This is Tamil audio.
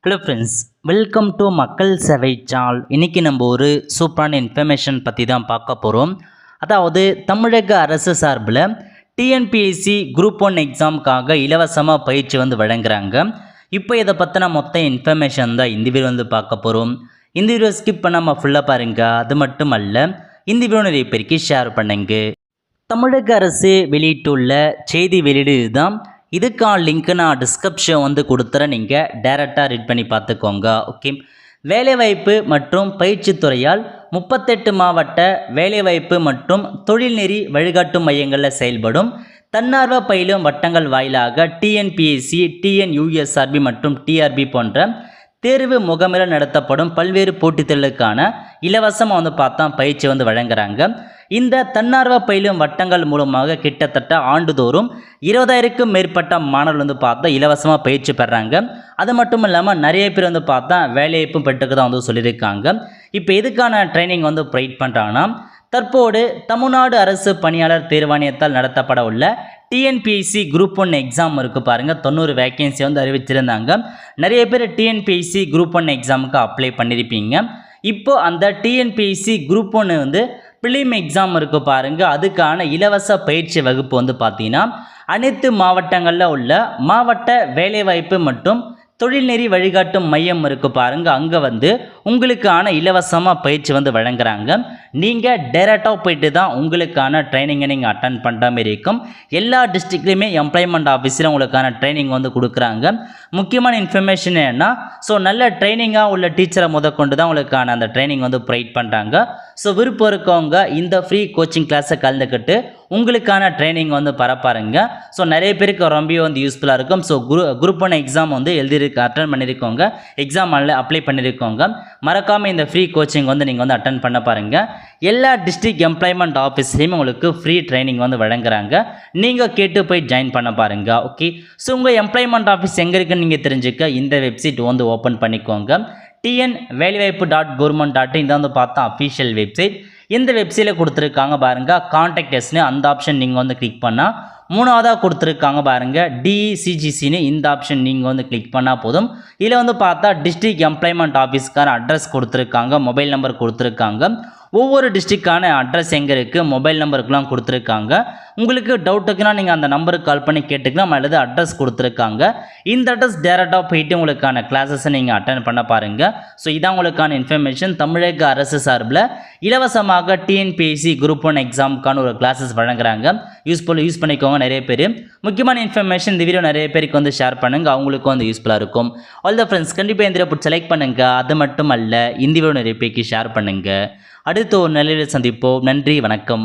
ஹலோ ஃப்ரெண்ட்ஸ், வெல்கம் டு மக்கள் சேவை சேனல். இன்றைக்கி நம்ம ஒரு சூப்பரான இன்ஃபர்மேஷன் பற்றி தான் பார்க்க போகிறோம். அதாவது தமிழக அரசு சார்பில் டிஎன்பிஎஸ்சி குரூப் 1 எக்ஸாமுக்காக இலவசமாக பயிற்சி வழங்குறாங்க. இப்போ இதை பற்றின மொத்த இன்ஃபர்மேஷன் தான் இந்த வீடியோ பார்க்க போகிறோம். இந்த வீடியோ ஸ்கிப் பண்ணாமல் ஃபுல்லாக பாருங்கள். அது மட்டும் அல்ல, இந்த வீடியோ நிறைய பேருக்கு ஷேர் பண்ணுங்க. தமிழக அரசு வெளியிட்டுள்ள செய்தி வெளியீடு தான். இதுக்கான லிங்க்கு நான் டிஸ்கிரிப்ஷன் கொடுத்துறேன். நீங்கள் டைரெக்டாக ரீட் பண்ணி பார்த்துக்கோங்க. ஓகே, வேலைவாய்ப்பு மற்றும் பயிற்சி துறையால் 38 மாவட்ட வேலைவாய்ப்பு மற்றும் தொழில்நெறி வழிகாட்டு மையங்களில் செயல்படும் தன்னார்வ பயிலும் வட்டங்கள் வாயிலாக டிஎன்பிஎஸ்சி, டிஎன்யூஎஸ்ஆர்பி மற்றும் டிஆர்பி போன்ற தேர்வு முகமையில் நடத்தப்படும் பல்வேறு போட்டித்தேர்வுகளுக்கான இலவசமாக பார்த்தா பயிற்சி வழங்குறாங்க. இந்த தன்னார்வ பயிலும் வட்டங்கள் மூலமாக கிட்டத்தட்ட ஆண்டுதோறும் 20,000க்கும் மேற்பட்ட மாணவர்கள் பார்த்தா இலவசமாக பயிற்சி பெறாங்க. அது மட்டும் இல்லாமல் நிறைய பேர் பார்த்தா வேலைவாய்ப்பும் பெற்றுக்கு தான் சொல்லியிருக்காங்க. இப்போ எதுக்கான ட்ரைனிங் ப்ரொவைட் பண்ணுறாங்கன்னா, தற்போது தமிழ்நாடு அரசு பணியாளர் தேர்வாணையத்தால் நடத்தப்பட உள்ள டிஎன்பிஎஸ்சி குரூப் 1 எக்ஸாம் இருக்குது பாருங்கள். 90 வேக்கன்சி அறிவிச்சிருந்தாங்க. நிறைய பேர் டிஎன்பிஎஸ்சி குரூப் 1 எக்ஸாமுக்கு அப்ளை பண்ணியிருப்பீங்க. இப்போது அந்த டிஎன்பிஎஸ்சி குரூப் 1 பிலிம் எக்ஸாம் இருக்குது பாருங்கள். அதுக்கான இலவச பயிற்சி வகுப்பு பார்த்தீங்கன்னா அனைத்து மாவட்டங்களில் உள்ள மாவட்ட வேலைவாய்ப்பு மற்றும் தொழில்நெறி வழிகாட்டும் மையம் இருக்குது பாருங்கள். அங்கே உங்களுக்கான இலவசமாக பயிற்சி வழங்குறாங்க. நீங்கள் டைரெக்டாக போயிட்டு தான் உங்களுக்கான ட்ரைனிங்கை நீங்கள் அட்டன் பண்ணுற மாதிரி இருக்கும். எல்லா டிஸ்ட்ரிக்ட்லேயுமே எம்ப்ளாய்மெண்ட் ஆஃபீஸில் உங்களுக்கான ட்ரைனிங் கொடுக்குறாங்க. முக்கியமான இன்ஃபர்மேஷன் என்னென்னா, நல்ல ட்ரைனிங்காக உள்ள டீச்சரை முதற்கொண்டு தான் உங்களுக்கான அந்த ட்ரைனிங் ப்ரொவைட் பண்ணுறாங்க. விருப்பம் இருக்கவங்க இந்த ஃப்ரீ கோச்சிங் கிளாஸை கலந்துக்கிட்டு உங்களுக்கான ட்ரைனிங் பரப்பாருங்க. நிறைய பேருக்கு ரொம்ப யூஸ்ஃபுல்லாக இருக்கும். குரூப் 1 எக்ஸாம் எழுதிருக்கு, அட்டன் பண்ணியிருக்கோங்க, எக்ஸாம் அப்ளை பண்ணியிருக்கோங்க. மறக்காமல் இந்த ஃப்ரீ கோச்சிங் நீங்கள் அட்டன் பண்ண பாருங்கள். எல்லா டிஸ்ட்ரிக்ட் எம்ப்ளாய்மெண்ட் ஆஃபீஸ்லேயுமே உங்களுக்கு ஃப்ரீ ட்ரைனிங் வழங்குறாங்க. நீங்கள் கேட்டு போய் ஜாயின் பண்ண பாருங்கள். ஓகே, உங்கள் எம்ப்ளாய்மெண்ட் ஆஃபீஸ் எங்கே இருக்குன்னு நீங்கள் தெரிஞ்சுக்க இந்த வெப்சைட் ஓப்பன் பண்ணிக்கோங்க. TNVailivaipu.government.in இதை பார்த்தா அஃபீஷியல் வெப்சைட். இந்த வெப்சைட்டில் கொடுத்துருக்காங்க பாருங்கள், கான்டாக்ட் எஸ்னு அந்த ஆப்ஷன் நீங்கள் கிளிக் பண்ணால், மூணாவதாக கொடுத்துருக்காங்க பாருங்கள் DECGCன்னு இந்த ஆப்ஷன் நீங்கள் கிளிக் பண்ணால் போதும். இதில் பார்த்தா டிஸ்ட்ரிக்ட் எம்ப்ளாய்மெண்ட் ஆஃபீஸ்க்கான அட்ரஸ் கொடுத்துருக்காங்க, மொபைல் நம்பர் கொடுத்துருக்காங்க. ஒவ்வொரு டிஸ்ட்ரிக்டான அட்ரஸ் எங்கே இருக்குது, மொபைல் நம்பருக்குலாம் கொடுத்துருக்காங்க. உங்களுக்கு டவுட்டுக்குன்னா நீங்கள் அந்த நம்பருக்கு கால் பண்ணி கேட்டுக்கலாம், அல்லது அட்ரஸ் கொடுத்துருக்காங்க. இந்த அட்ரஸ் டேரெக்டாக போயிட்டு உங்களுக்கான கிளாஸஸை நீங்கள் அட்டன் பண்ண பாருங்கள். இதான் உங்களுக்கான இன்ஃபர்மேஷன். தமிழக அரசு சார்பில் இலவசமாக டிஎன்பிஎஸ்சி குரூப் 1 எக்ஸாமுக்கான ஒரு கிளாஸஸ் வழங்குறாங்க. யூஸ் பண்ணிக்கோங்க நிறைய பேர். முக்கியமான இன்ஃபர்மேஷன் இந்த வீடியோ நிறைய பேருக்கு ஷேர் பண்ணுங்கள், அவங்களுக்கும் யூஸ்ஃபுல்லாக இருக்கும். ஆல் த ஃப்ரெண்ட்ஸ், கண்டிப்பாக இந்த வீடியோ செலக்ட் பண்ணுங்கள். அது மட்டும் அல்ல, இந்த வீடியோ நிறைய பேருக்கு ஷேர் பண்ணுங்கள். அடுத்த ஒரு நிலையில் சந்திப்போம். நன்றி, வணக்கம்.